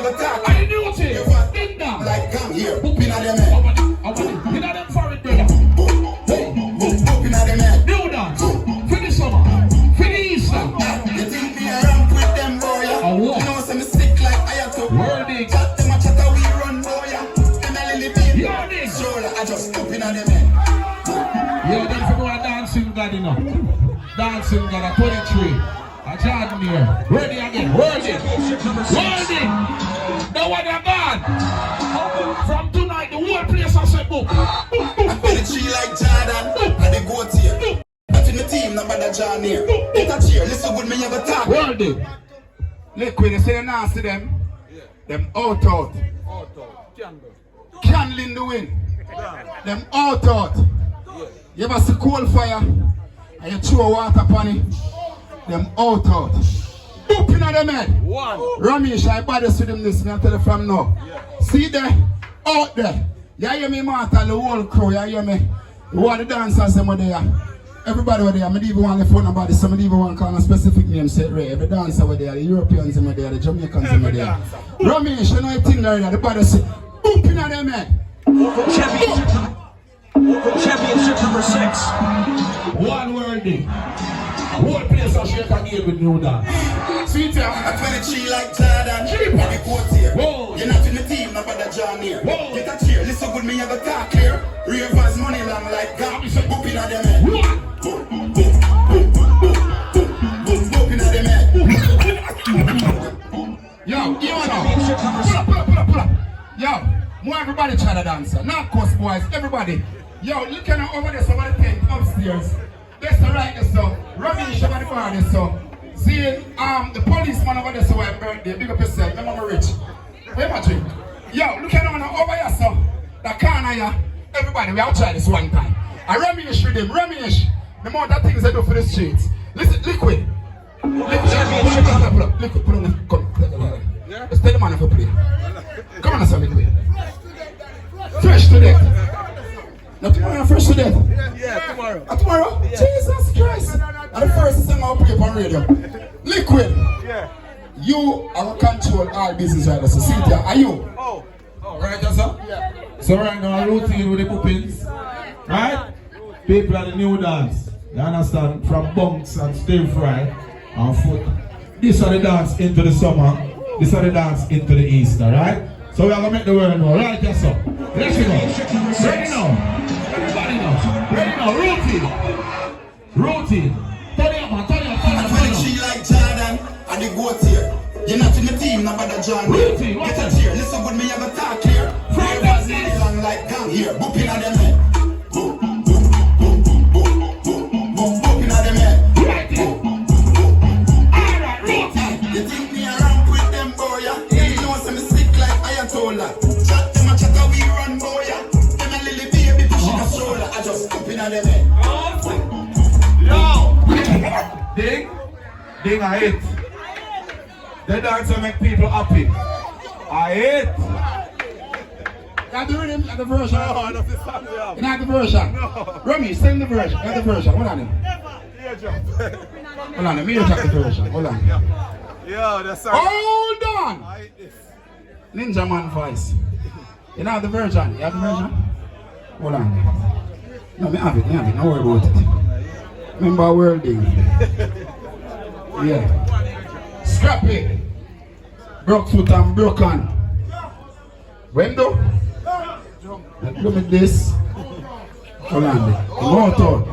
have a talk. I knew it. You want In down. like gang here. Boop in them head. In them for it, brother. Boop in them head. New dance. For the summer. For the Easter. You think me a ramp with them boy? What? You know some stick like I have to. Wording. Chat them a chatter we run boy. Them a lily bean. You're this. Stroller, I just boop in them head. Yo, them for a dancing god, you know. Dancing god at 23. A Jordan here. Ready again. Wording. Wording. No one are gone. From tonight, the whole place has said book. I'm gonna tree like Jordan. And they go to you. That's in the team, not by the John here. Get a cheer, listen good, me have a talk. Wording. Liquid, you say you not see them? Them out. Candle in the wind. Them out. You ever see coal fire and you throw water upon it? Them out. Boop in them head. One. Romiech, I bother with them this, I tell you from now. See there? Out there. You hear me, Martha, the whole crew, you hear me? You want the dancers, them were there. Everybody were there. I don't even want the phone about this, I don't even want to call a specific name, say right. Every dancer were there, the Europeans were there, the Jamaicans were there. Romiech, you know you think there, the bother say, boop in them head. Championship number 6. One wording. Whole place I shake again with new dance. Sweet here, I'm 23 like Jordan. I report here. Whoa. You're not in the team, not by the John here. Whoa. Get a cheer, listen good, me have a talk clear. Ravers money long like gum. Boop in them head. Boop. Boop in them head. Yo, Championship number 6. pull up. Yo, more everybody try to dance. Not coast boys, everybody. Yo, look at over there, somebody tent upstairs. That's the right there, so. Romiech over the bar there, so. See, the policeman over there, so I'm birthday. Big up yourself, my mama rich. Where my drink? Yo, look at over here, so. The corner here. Everybody, we have tried this one time. I Romiech with him. Romiech. The more that things I do for the streets. Listen, liquid. Pull on. Come. Let's tell the man if you play. Come on, sir, liquid. Fresh to death. Now tomorrow, fresh to death. Yeah, tomorrow. Tomorrow? Yeah. Jesus Christ. And the first thing I'll play on radio. Liquid. Yeah. You are control all business right now. So Cynthia, are you? Oh. Right, sir? Yeah. So right now, routine with the poopings. Right? People are the new dance. You understand? From bunks and stir fry and foot. This are the dance into the summer. This are the dance into the Easter, right? So we are going to make the world know. Right, yes, sir? Let's go. Ready now? Everybody now. Ready now. Routine. Turn it up, man. Turn it up. She like Jordan and the goat here. You're not in the team, not by the John. Routine. Get a cheer. Listen good, me have a talk here. Ravers money long like gang here. Boop in them head. Boop. Boop in them head. Right here. Alright, routine. You think me a ramp with them boy? You know some sick like Ayatollah. Chat them a chatter we run boy. Them a lily baby pushing a stroller. I just boop in them head. Yo! Ding, I hate. The dancer make people happy. I hate. You the rhythm, you the version. No, that's the song we have. You have the version. No. Romiech, sing the version. You have the version. Hold on. Yeah, John. Hold on. Let me check the version. Hold on. Yo, that's song. Hold on. I hate this. Ninja Man voice. You have the version. You have the version. Hold on. No, me have it. No worry about it. Remember wording. Yeah. Scrap it. Broke foot and broken. When do? Look at this. Hold on. The motor.